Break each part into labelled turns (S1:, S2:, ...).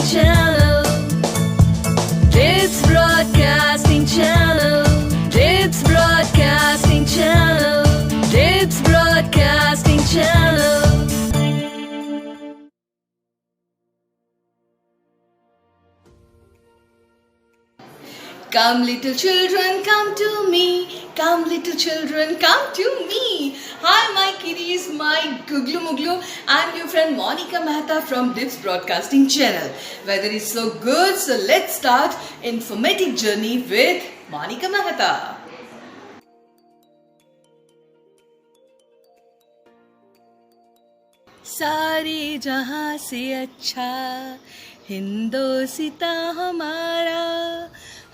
S1: Channel. It's Broadcasting Channel. It's Broadcasting Channel. It's Broadcasting Channel. Come little children, come to me. Come little children, come to me. Hi my kiddies, my Guglu Muglu. I'm your friend Monica Mehta from Dips Broadcasting Channel. Weather is so good, so let's start informative journey with Monica Mehta. सारे जहां से अच्छा हिंदोसिता हमारा,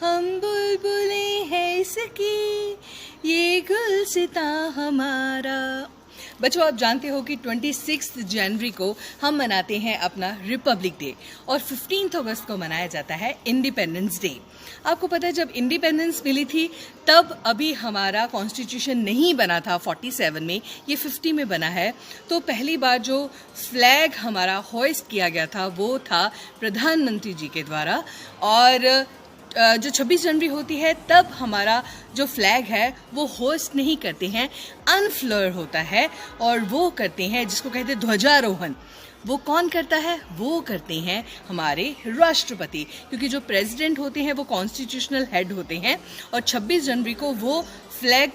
S1: हम बुलबुलें हैं इसकी, ये गुलसिता हमारा। बच्चों, आप जानते हो कि 26 जनवरी को हम मनाते हैं अपना रिपब्लिक डे और 15 अगस्त को मनाया जाता है इंडिपेंडेंस डे। आपको पता है जब इंडिपेंडेंस मिली थी तब अभी हमारा कॉन्स्टिट्यूशन नहीं बना था 47 में, ये 50 में बना है। तो पहली बार जो फ्लैग हमारा होइस्ट किया गया था वो था प्रधानमंत्री जी के द्वारा, और जो 26 जनवरी होती है तब हमारा जो फ्लैग है वो होस्ट नहीं करते हैं, अनफ्लर होता है और वो करते हैं जिसको कहते हैं ध्वजारोहण। वो कौन करता है? वो करते हैं हमारे राष्ट्रपति, क्योंकि जो प्रेसिडेंट होते हैं वो कॉन्स्टिट्यूशनल हेड होते हैं और 26 जनवरी को वो फ्लैग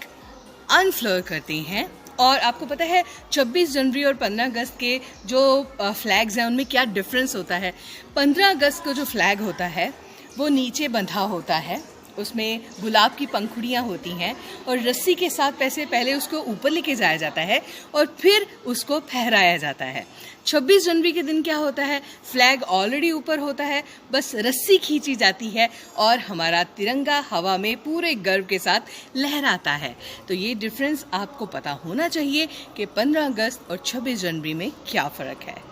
S1: अनफ्लर करते हैं। और आपको पता है 26 जनवरी और 15 अगस्त के जो फ्लैग्स हैं उनमें क्या डिफरेंस होता है। 15 अगस्त को जो फ्लैग होता है वो नीचे बंधा होता है, उसमें गुलाब की पंखुड़ियाँ होती हैं और रस्सी के साथ पहले उसको ऊपर लेके जाया जाता है और फिर उसको फहराया जाता है। 26 जनवरी के दिन क्या होता है, फ्लैग ऑलरेडी ऊपर होता है, बस रस्सी खींची जाती है और हमारा तिरंगा हवा में पूरे गर्व के साथ लहराता है। तो ये डिफरेंस आपको पता होना चाहिए कि 15 अगस्त और 26 जनवरी में क्या फ़र्क है।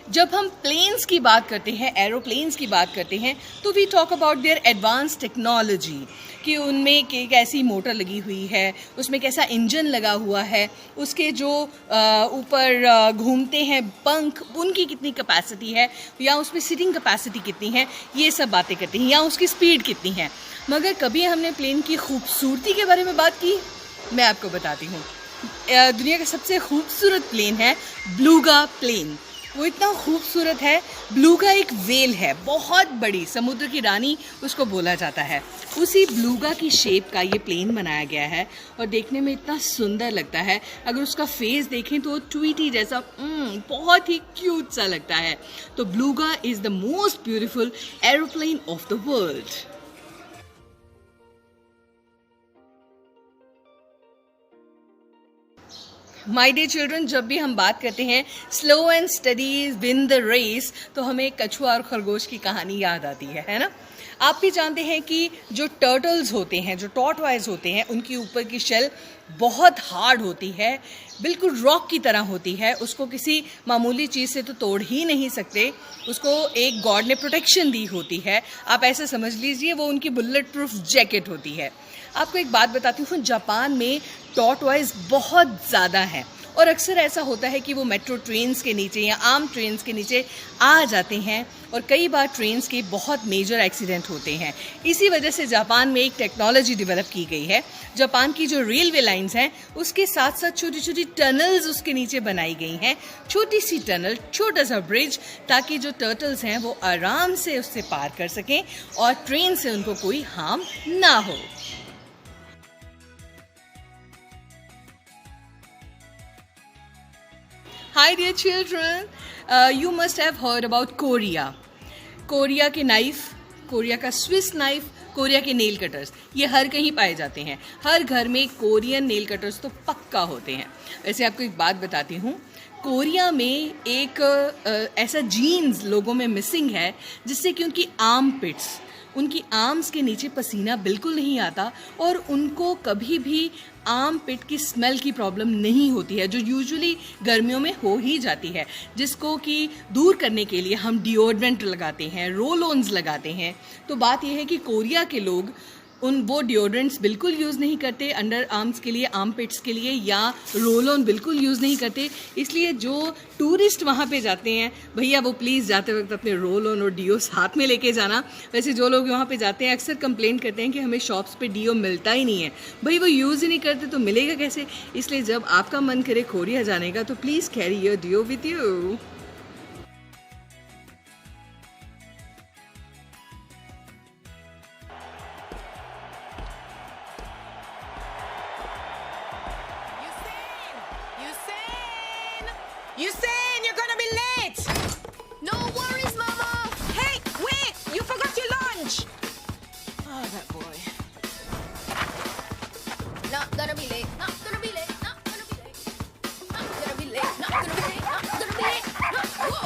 S1: जब हम प्लेन्स की बात करते हैं, एरोप्लेन्स की बात करते हैं, तो we talk about their advance technology, कि उनमें कैसी मोटर लगी हुई है, उसमें कैसा इंजन लगा हुआ है, उसके जो ऊपर घूमते हैं पंख, उनकी कितनी कैपेसिटी है, या उसमें सिटिंग कैपेसिटी कितनी है, ये सब बातें करते हैं, या उसकी स्पीड कितनी है। मगर कभी हमने प्लेन की खूबसूरती के बारे में बात की? मैं आपको बताती हूँ। दुनिया का सबसे खूबसूरत प्लेन है ब्लूगा प्लेन। वो इतना खूबसूरत है। ब्लूगा एक वेल है, बहुत बड़ी, समुद्र की रानी उसको बोला जाता है। उसी ब्लूगा की शेप का ये प्लेन बनाया गया है और देखने में इतना सुंदर लगता है। अगर उसका फेस देखें तो ट्वीटी जैसा बहुत ही क्यूट सा लगता है। तो Beluga is the most beautiful aeroplane of the world. My dear children, जब भी हम बात करते हैं slow and steady win the race, तो हमें कछुआ और खरगोश की कहानी याद आती है ना। आप भी जानते हैं कि जो टर्टल्स होते हैं, जो टॉर्टवाइज होते हैं, उनकी ऊपर की शेल बहुत हार्ड होती है, बिल्कुल रॉक की तरह होती है। उसको किसी मामूली चीज़ से तो तोड़ ही नहीं सकते। उसको एक गॉड ने प्रोटेक्शन दी होती है। आप ऐसे समझ लीजिए वो उनकी बुलेट प्रूफ जैकेट होती है। आपको एक बात बताती हूँ, जापान में टॉर्टवाइज बहुत ज़्यादा है और अक्सर ऐसा होता है कि वो मेट्रो ट्रेन्स के नीचे या आम ट्रेन्स के नीचे आ जाते हैं और कई बार ट्रेन्स के बहुत मेजर एक्सीडेंट होते हैं। इसी वजह से जापान में एक टेक्नोलॉजी डेवलप की गई है। जापान की जो रेलवे लाइंस हैं उसके साथ साथ छोटी छोटी टनल्स उसके नीचे बनाई गई हैं, छोटी सी टनल, छोटा सा ब्रिज, ताकि जो टर्टल्स हैं वो आराम से उससे पार कर सकें और ट्रेन से उनको कोई हार्म ना हो। Hi dear children, you must have heard about Korea. Korea के नाइफ, कोरिया का स्विस नाइफ, कोरिया के नेल कटर्स, ये हर कहीं पाए जाते हैं। हर घर में कोरियन नेल कटर्स तो पक्का होते हैं। वैसे आपको एक बात बताती हूँ, कोरिया में एक ऐसा जीन्स लोगों में मिसिंग है जिससे कि उनकी आर्म पिट्स, उनकी आर्म्स के नीचे पसीना बिल्कुल नहीं आता और उनको कभी भी आर्म पिट की स्मेल की प्रॉब्लम नहीं होती है, जो यूजुअली गर्मियों में हो ही जाती है, जिसको कि दूर करने के लिए हम डिओड्रेंट लगाते हैं, रोल ऑन्स लगाते हैं। तो बात यह है कि कोरिया के लोग वो डिओड्रेंट्स बिल्कुल यूज़ नहीं करते अंडर आर्म्स के लिए, आर्म पिट्स के लिए, या रोल ऑन बिल्कुल यूज़ नहीं करते। इसलिए जो टूरिस्ट वहाँ पे जाते हैं भैया, वो प्लीज़ जाते वक्त अपने रोल ऑन और डीओ साथ में लेके जाना। वैसे जो लोग वहाँ पे जाते हैं अक्सर कंप्लेंट करते हैं कि हमें शॉप्स पे डीओ मिलता ही नहीं है। भाई वो यूज़ ही नहीं करते तो मिलेगा कैसे? इसलिए जब आपका मन करे खोरिया जाने का तो please carry your deo with you.
S2: Usain, you're gonna be late!
S3: No worries, Mama!
S2: Hey, wait! You forgot your lunch!
S3: Oh, that boy. Not gonna be late, not gonna be late, not gonna be late. Not gonna be late, not gonna be late, not gonna be late. Whoa!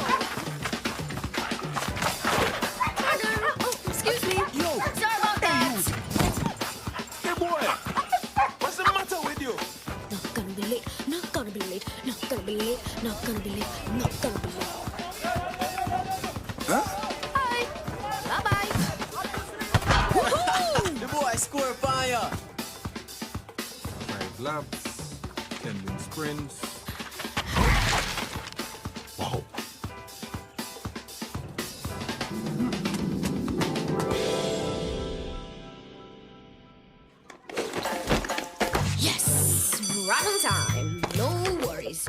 S3: Pardon. Oh, excuse me.
S4: Yo.
S3: Sorry about that.
S4: Hey boy, what's the matter with you?
S3: Not gonna be late, not gonna be late, not gonna be late, not gonna be late, not gonna be late.
S4: Huh?
S3: Bye. Bye-bye.
S4: The boy score fire. 5 laps, 10 win sprints. Wow.
S3: Yes! Right on time. No worries.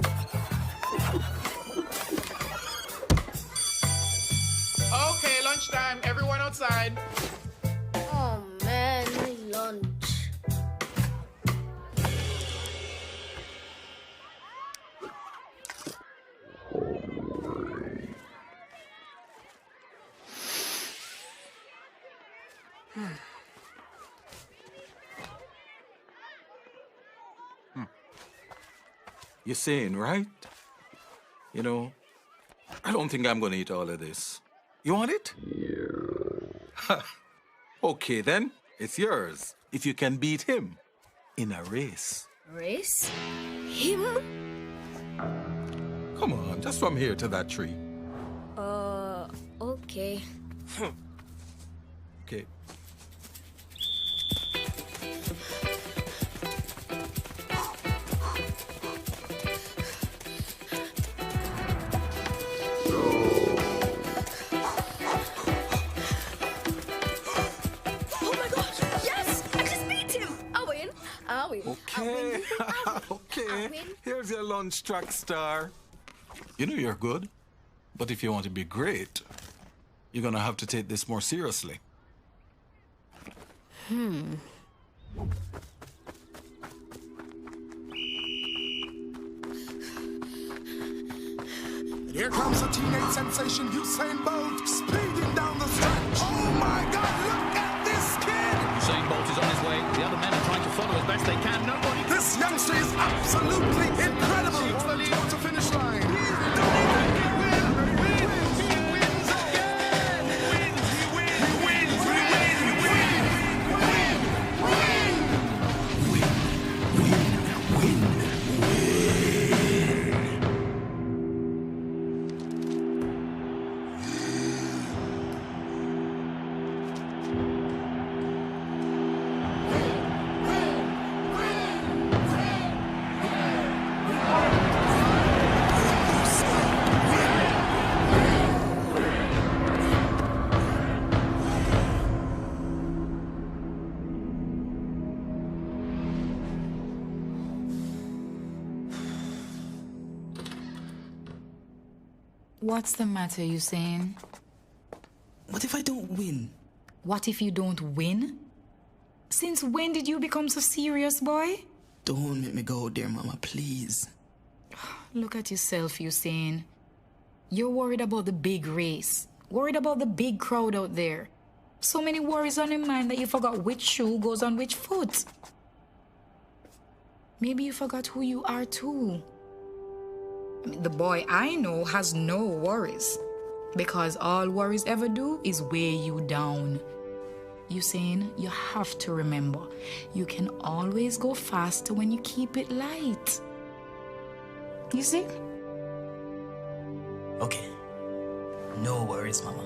S5: Okay, lunchtime. Everyone outside.
S3: Oh man, my lunch.
S4: You're saying, right? You know, I don't think I'm going to eat all of this. You want it? Yeah. Okay, then. It's yours. If you can beat him in a race.
S3: Race? Him?
S4: Come on, just from here to that tree.
S3: Okay.
S4: Okay.
S3: Oh my gosh! Yes! I just beat him! I win! I win!
S4: Okay.
S3: I
S4: Okay.
S3: win.
S4: Here's your lunch track star. You know you're good, but if you want to be great, you're gonna have to take this more seriously.
S6: Here comes a teenage sensation, Usain Bolt, speeding down the stretch. Oh my God, look at this kid!
S7: Usain Bolt is on his way. The other men are trying to follow as best they can. Nobody can.
S6: This youngster is absolutely incredible.
S7: Takes the lead.
S6: Towards the finish line. He's done it. He wins. He wins again. He wins. He wins. He wins. He wins.
S8: What's the matter, Usain?
S9: What if I don't win?
S8: What if you don't win? Since when did you become so serious, boy?
S9: Don't make me go there, Mama, please.
S8: Look at yourself, Usain. You're worried about the big race, worried about the big crowd out there. So many worries on your mind that you forgot which shoe goes on which foot. Maybe you forgot who you are too. I mean, the boy I know has no worries, because all worries ever do is weigh you down. Usain, you have to remember, you can always go faster when you keep it light. You see?
S9: Okay. No worries, Mama.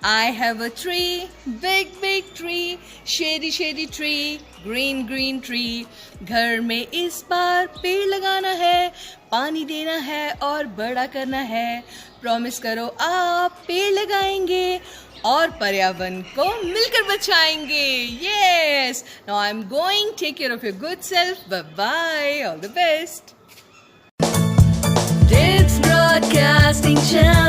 S1: I have a tree, big big tree, shady shady tree, green green tree. घर में इस बार पेड़ लगाना है, पानी देना है और बड़ा करना है. प्रॉमिस करो आप पेड़ लगाएंगे और पर्यावरण को मिलकर बचाएंगे. Yes. Now I'm going. Take care of your good self. Bye bye. All the best. It's Broadcasting Channel.